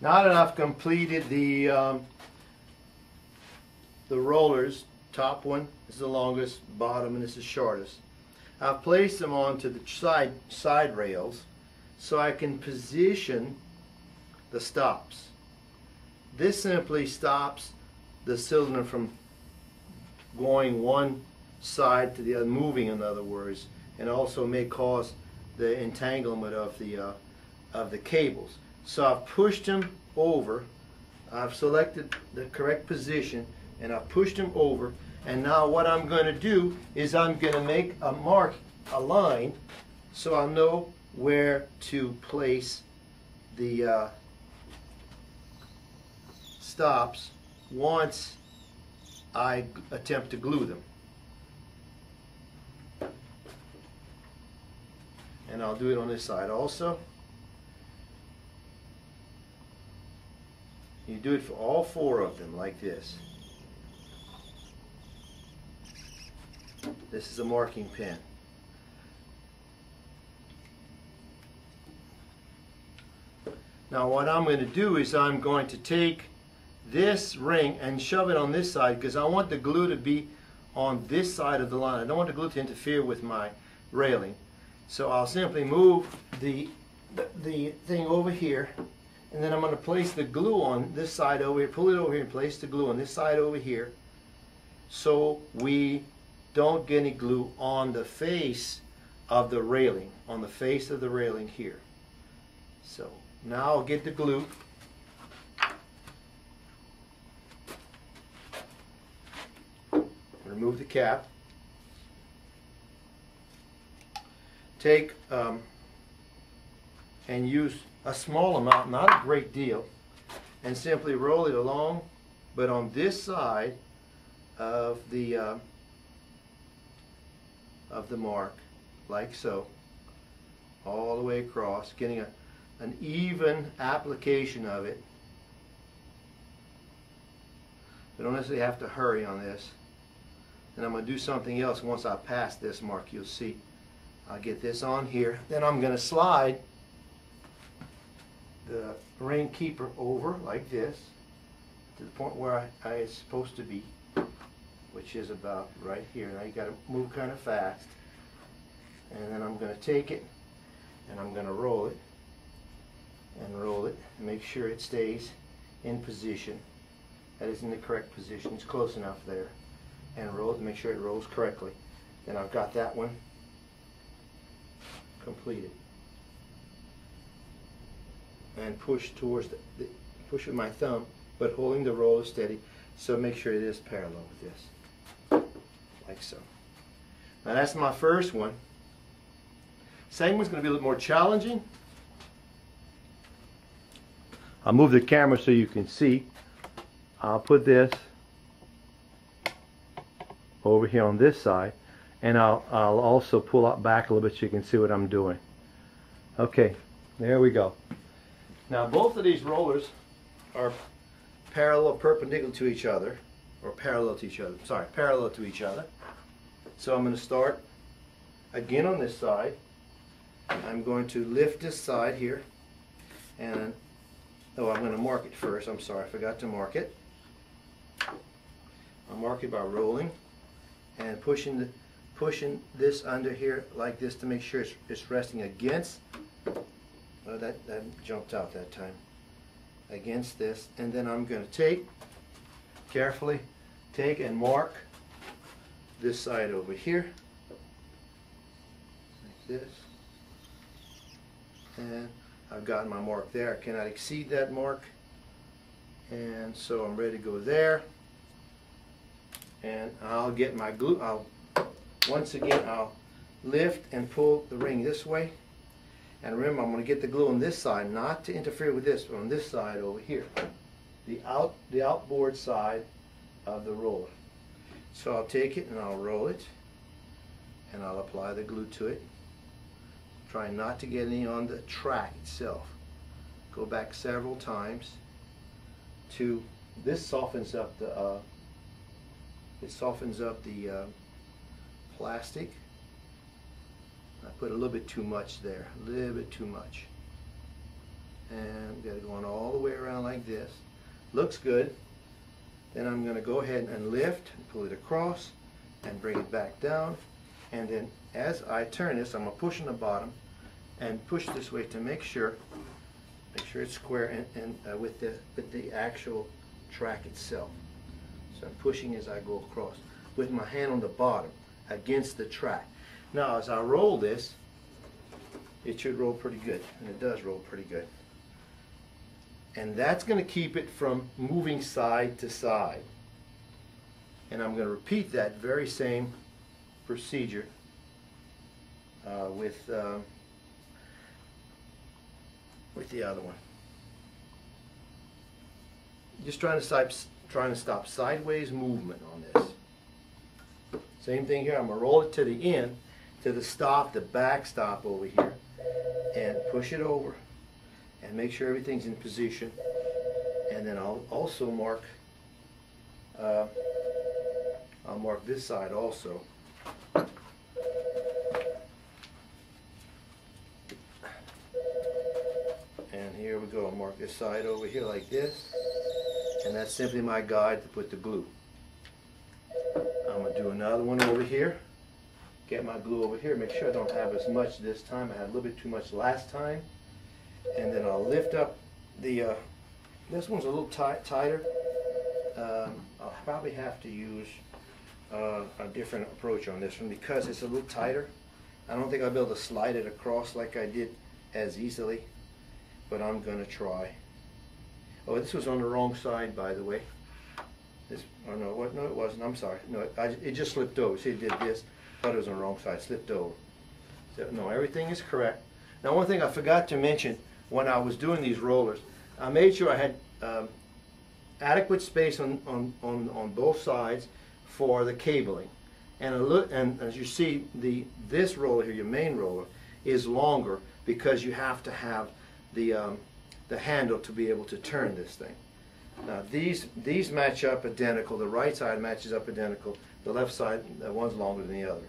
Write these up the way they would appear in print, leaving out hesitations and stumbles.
Now that I've completed the rollers, top one is the longest, bottom and this is shortest. I've placed them onto the side rails so I can position the stops. This simply stops the cylinder from going one side to the other, moving in other words, and also may cause the entanglement of the cables. So I've pushed them over, I've selected the correct position, and I've pushed them over, and now what I'm going to do is I'm going to make a mark, a line, so I'll know where to place the stops once I attempt to glue them. And I'll do it on this side also. You do it for all four of them like this. This is a marking pen. Now what I'm going to do is I'm going to take this ring and shove it on this side because I want the glue to be on this side of the line. I don't want the glue to interfere with my railing. So I'll simply move the thing over here, and then I'm going to place the glue on this side over here, pull it over here and place the glue on this side over here so we don't get any glue on the face of the railing, on the face of the railing here. So now I'll get the glue. Remove the cap. Take and use a small amount, not a great deal, and simply roll it along, but on this side of the mark, like so, all the way across, getting an even application of it. We don't necessarily have to hurry on this. And I'm going to do something else once I pass this mark. You'll see. I'll get this on here. Then I'm going to slide the ring keeper over like this to the point where it's supposed to be, which is about right here. Now you got to move kind of fast. And then I'm going to take it and I'm going to roll it and make sure it stays in position. That is in the correct position. It's close enough there. And roll it, make sure it rolls correctly. Then I've got that one completed. And push towards push with my thumb, but holding the roller steady, so make sure it is parallel with this, like so. Now that's my first one. Second one's going to be a little more challenging. I'll move the camera so you can see. I'll put this over here on this side, and I'll also pull up back a little bit so you can see what I'm doing. Okay, there we go. Now both of these rollers are parallel, perpendicular to each other, or parallel to each other. Sorry, parallel to each other. So I'm going to start again on this side. I'm going to lift this side here, and oh, I'm going to mark it first. I'm sorry, I forgot to mark it. I'll mark it by rolling and pushing this under here like this to make sure it's resting against. Oh, that jumped out that time. Against this, and then I'm going to carefully take and mark this side over here like this, and I've got my mark there. I cannot exceed that mark, and so I'm ready to go there. And I'll get my glue. Once again I'll lift and pull the ring this way, and remember I'm going to get the glue on this side, not to interfere with this, but on this side over here, the outboard side of the roller. So I'll take it and I'll roll it, and I'll apply the glue to it. Try not to get any on the track itself. Go back several times to this softens up the plastic. I put a little bit too much there, a little bit too much. and got it going all the way around like this. Looks good. Then I'm going to go ahead and lift and pull it across and bring it back down, and then as I turn this, I'm going to push on the bottom and push this way to make sure it's square and with the actual track itself. So I'm pushing as I go across with my hand on the bottom against the track. Now as I roll this, it should roll pretty good, and it does roll pretty good. And that's going to keep it from moving side to side. And I'm going to repeat that very same procedure with the other one. Just trying to stop sideways movement on this. Same thing here. I'm going to roll it to the end, to the stop, the back stop over here, and push it over and make sure everything's in position. And then I'll also mark this side also. And here we go. I'll mark this side over here like this. And that's simply my guide to put the glue. I'm going to do another one over here. Get my glue over here. Make sure I don't have as much this time. I had a little bit too much last time. And then I'll lift up the, this one's a little tighter. I'll probably have to use a different approach on this one because it's a little tighter. I don't think I'll be able to slide it across like I did as easily, but I'm going to try. Oh, this was on the wrong side, by the way. This, oh no, what? No, it wasn't. I'm sorry. No, it just slipped over. See, it did this. Thought it was on the wrong side. Slipped over. So, no, everything is correct. Now, one thing I forgot to mention when I was doing these rollers, I made sure I had adequate space on both sides for the cabling. And as you see, this roller here, your main roller, is longer because you have to have the handle to be able to turn this thing. Now these match up identical. The right side matches up identical. The left side, one's longer than the other.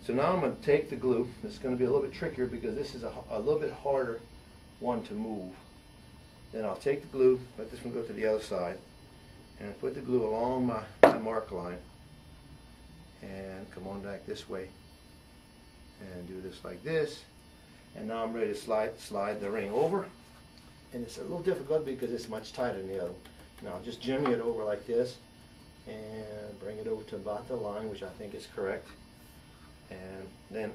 So now I'm going to take the glue. It's going to be a little bit trickier because this is a little bit harder one to move. Then I'll take the glue, let this one go to the other side, and put the glue along my mark line, and come on back this way, and do this like this. And now I'm ready to slide the ring over. And it's a little difficult because it's much tighter than the other. Now just jimmy it over like this and bring it over to about the line, which I think is correct. And then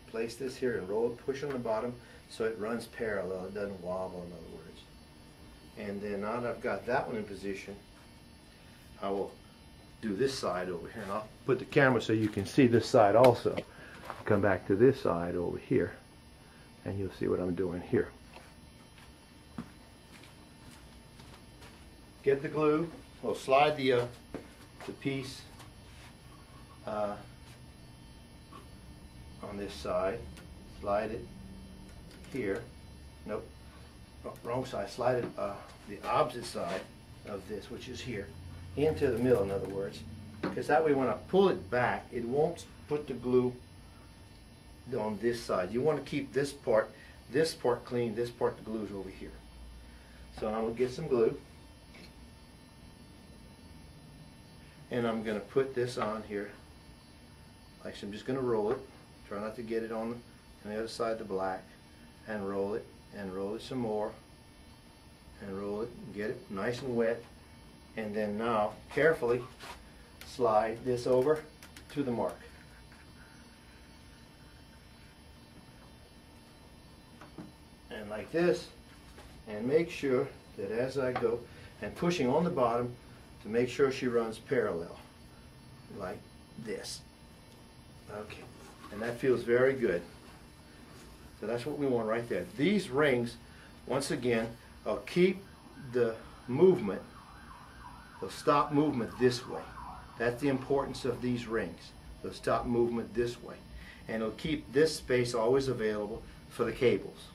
place this here and roll it, push on the bottom so it runs parallel, it doesn't wobble, in other words. And then now that I've got that one in position, I will do this side over here, and I'll put the camera so you can see this side also. Come back to this side over here, and you'll see what I'm doing here. Get the glue. We'll slide the piece on this side. Slide it here. Nope, wrong side. Slide it the opposite side of this, which is here, into the middle, in other words, because that way when I pull it back, it won't put the glue on this side. You want to keep this part clean, this part the glue's over here. So I'm going to get some glue, and I'm going to put this on here. Like, so I'm just going to roll it. Try not to get it on the other side of the black, and roll it some more, and roll it and get it nice and wet. And then now carefully slide this over to the mark. And like this, and make sure that as I go, and pushing on the bottom to make sure she runs parallel, like this. Okay, and that feels very good. So that's what we want right there. These rings, once again, will keep the movement, they'll stop movement this way. That's the importance of these rings. They'll stop movement this way. And it'll keep this space always available for the cables.